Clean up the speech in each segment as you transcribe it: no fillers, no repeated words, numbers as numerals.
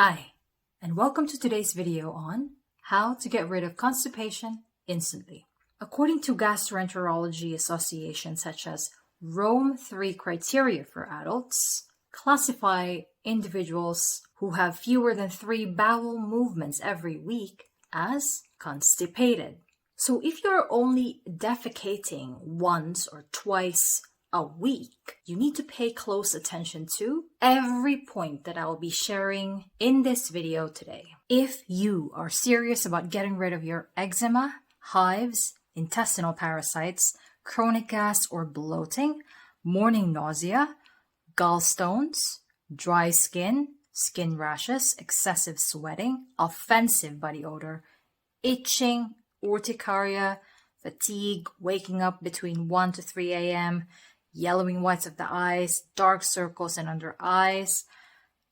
Hi, and welcome to today's video on how to get rid of constipation instantly. According to gastroenterology associations such as Rome 3 criteria for adults, classify individuals who have fewer than 3 bowel movements every week as constipated. So if you're only defecating once or twice a week, you need to pay close attention to every point that I will be sharing in this video today. If you are serious about getting rid of your eczema, hives, intestinal parasites, chronic gas or bloating, morning nausea, gallstones, dry skin, skin rashes, excessive sweating, offensive body odor, itching, urticaria, fatigue, waking up between 1 to 3 a.m., yellowing whites of the eyes, dark circles and under eyes,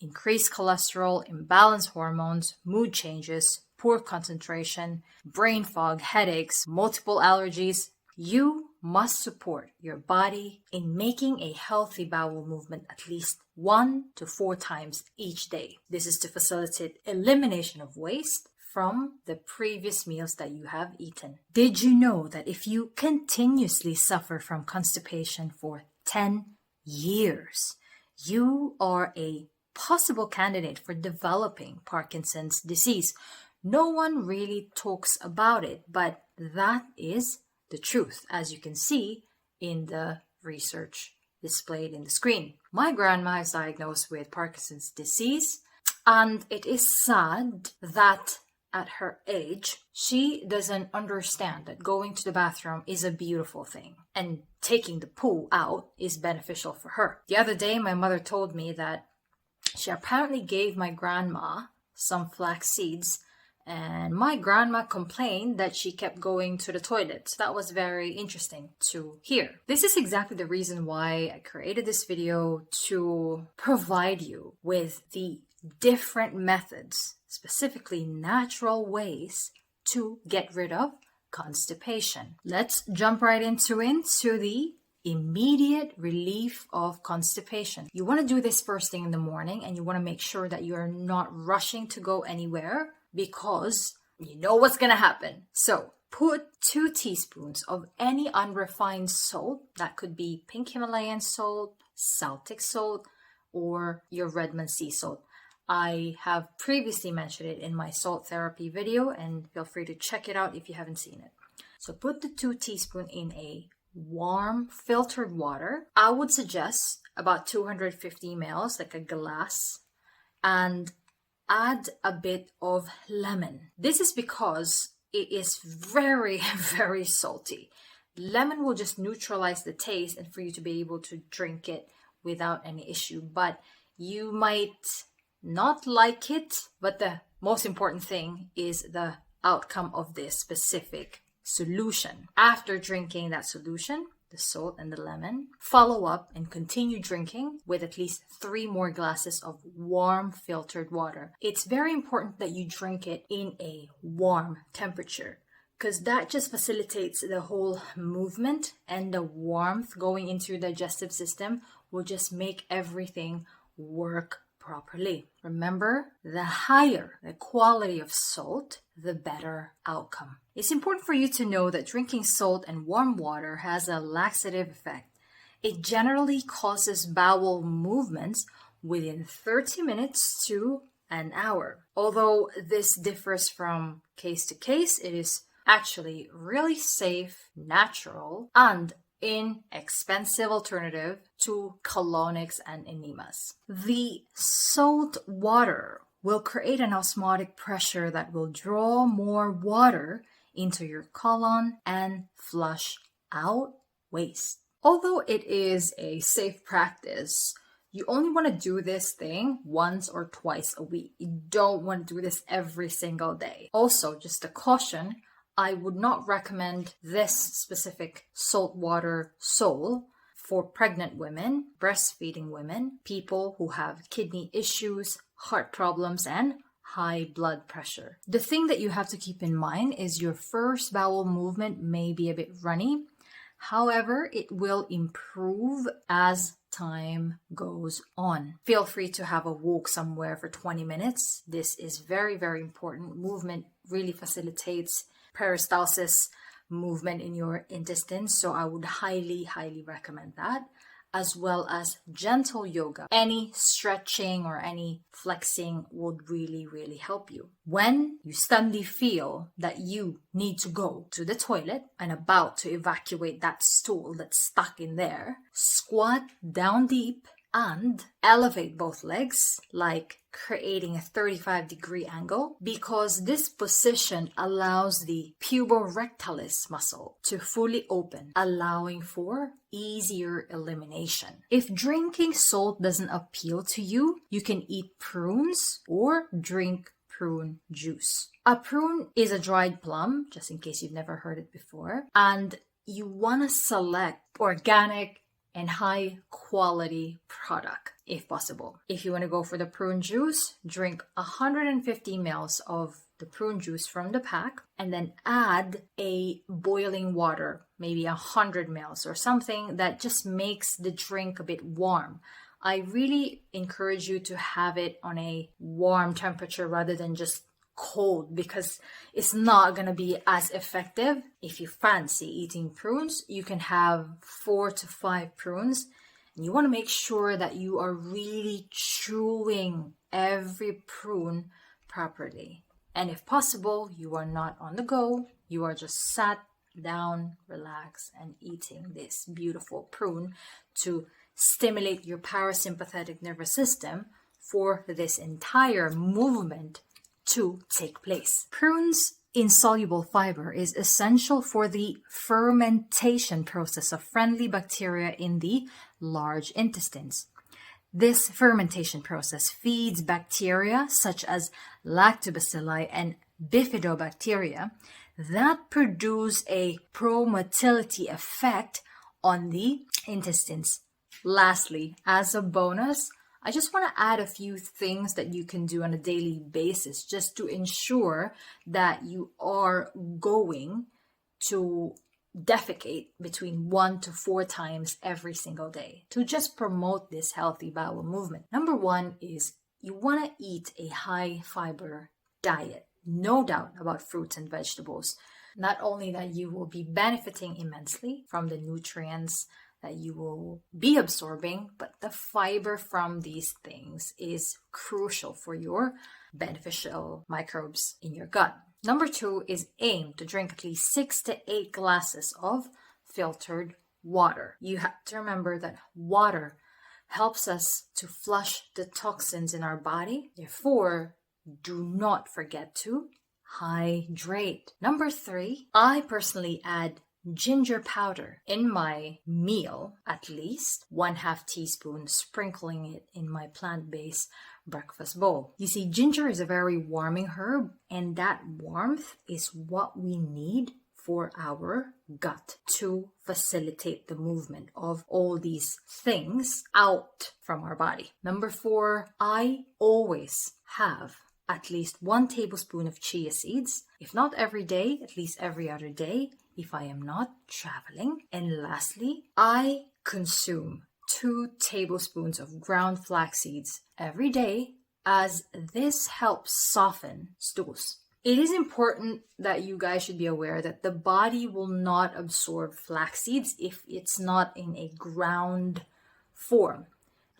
increased cholesterol, imbalanced hormones, mood changes, poor concentration, brain fog, headaches, multiple allergies, you must support your body in making a healthy bowel movement at least 1 to 4 times each day. This is to facilitate elimination of waste from the previous meals that you have eaten. Did you know that if you continuously suffer from constipation for 10 years, you are a possible candidate for developing Parkinson's disease? No one really talks about it, but that is the truth, as you can see in the research displayed in the screen. My grandma is diagnosed with Parkinson's disease, and it is sad that at her age, she doesn't understand that going to the bathroom is a beautiful thing and taking the poo out is beneficial for her. The other day, my mother told me that she apparently gave my grandma some flax seeds, and my grandma complained that she kept going to the toilet. So that was very interesting to hear. This is exactly the reason why I created this video, to provide you with the different methods, specifically natural ways to get rid of constipation. Let's jump right into the immediate relief of constipation. You want to do this first thing in the morning, and you want to make sure that you're not rushing to go anywhere because you know what's going to happen. So put 2 teaspoons of any unrefined salt. That could be pink Himalayan salt, Celtic salt, or your Redmond sea salt. I have previously mentioned it in my salt therapy video, and feel free to check it out if you haven't seen it. So put the 2 teaspoons in a warm filtered water. I would suggest about 250 ml, like a glass, and add a bit of lemon. This is because it is very, very salty. Lemon will just neutralize the taste and for you to be able to drink it without any issue. But you might not like it, but the most important thing is the outcome of this specific solution. After drinking that solution, the salt and the lemon, follow up and continue drinking with at least 3 more glasses of warm filtered water. It's very important that you drink it in a warm temperature, because that just facilitates the whole movement, and the warmth going into your digestive system will just make everything work properly. Remember, the higher the quality of salt, the better outcome. It's important for you to know that drinking salt and warm water has a laxative effect. It generally causes bowel movements within 30 minutes to an hour. Although this differs from case to case, it is actually really safe, natural, and inexpensive alternative to colonics and enemas. The salt water will create an osmotic pressure that will draw more water into your colon and flush out waste. Although it is a safe practice, you only want to do this thing once or twice a week. You don't want to do this every single day. Also, just a caution, I would not recommend this specific saltwater sole for pregnant women, breastfeeding women, people who have kidney issues, heart problems, and high blood pressure. The thing that you have to keep in mind is your first bowel movement may be a bit runny. However, it will improve as time goes on. Feel free to have a walk somewhere for 20 minutes. This is very, very important. Movement really facilitates peristalsis, movement in your intestines. So I would highly, highly recommend that, as well as gentle yoga. Any stretching or any flexing would really, really help you. When you suddenly feel that you need to go to the toilet and about to evacuate that stool that's stuck in there, squat down deep and elevate both legs, like creating a 35-degree angle, because this position allows the puborectalis muscle to fully open, allowing for easier elimination. If drinking salt doesn't appeal to you, you can eat prunes or drink prune juice. A prune is a dried plum, just in case you've never heard it before, and you want to select organic and high quality product if possible. If you want to go for the prune juice, drink 150 ml of the prune juice from the pack and then add a boiling water, maybe 100 ml or something that just makes the drink a bit warm. I really encourage you to have it on a warm temperature rather than just cold, because it's not going to be as effective. If you fancy eating prunes, you can have 4 to 5 prunes, and you want to make sure that you are really chewing every prune properly. And if possible, you are not on the go, you are just sat down, relax, and eating this beautiful prune to stimulate your parasympathetic nervous system for this entire movement to take place. Prunes' insoluble fiber is essential for the fermentation process of friendly bacteria in the large intestines. This fermentation process feeds bacteria such as lactobacilli and bifidobacteria that produce a promotility effect on the intestines. Lastly, as a bonus, I just want to add a few things that you can do on a daily basis just to ensure that you are going to defecate between 1 to 4 times every single day to just promote this healthy bowel movement. Number 1 is you want to eat a high fiber diet. No doubt about fruits and vegetables. Not only that you will be benefiting immensely from the nutrients that you will be absorbing, but the fiber from these things is crucial for your beneficial microbes in your gut. Number 2 is aim to drink at least 6 to 8 glasses of filtered water. You have to remember that water helps us to flush the toxins in our body. Therefore, do not forget to hydrate. Number 3, I personally add ginger powder in my meal, at least 1/2 teaspoon, sprinkling it in my plant-based breakfast bowl. You see, ginger is a very warming herb, and that warmth is what we need for our gut to facilitate the movement of all these things out from our body. Number 4, I always have at least 1 tablespoon of chia seeds, if not every day, at least every other day, if I am not traveling. And lastly, I consume 2 tablespoons of ground flax seeds every day, as this helps soften stools. It is important that you guys should be aware that the body will not absorb flax seeds if it's not in a ground form.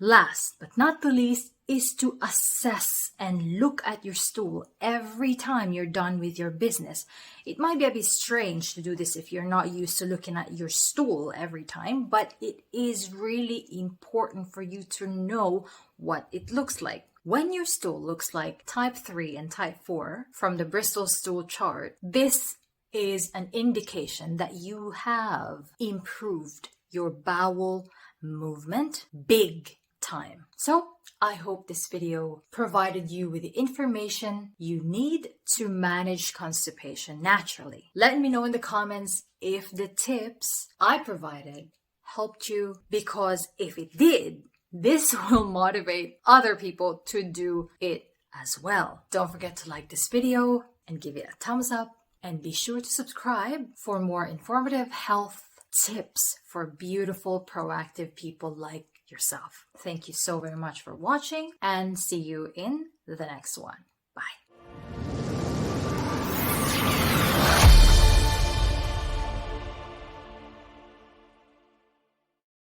Last but not the least is to assess and look at your stool every time you're done with your business. It might be a bit strange to do this if you're not used to looking at your stool every time, but it is really important for you to know what it looks like. When your stool looks like type 3 and type 4 from the Bristol stool chart, this is an indication that you have improved your bowel movement big time. So I hope this video provided you with the information you need to manage constipation naturally. Let me know in the comments if the tips I provided helped you, because if it did, this will motivate other people to do it as well. Don't forget to like this video and give it a thumbs up, and be sure to subscribe for more informative health tips for beautiful, proactive people like yourself. Thank you so very much for watching and see you in the next one. Bye.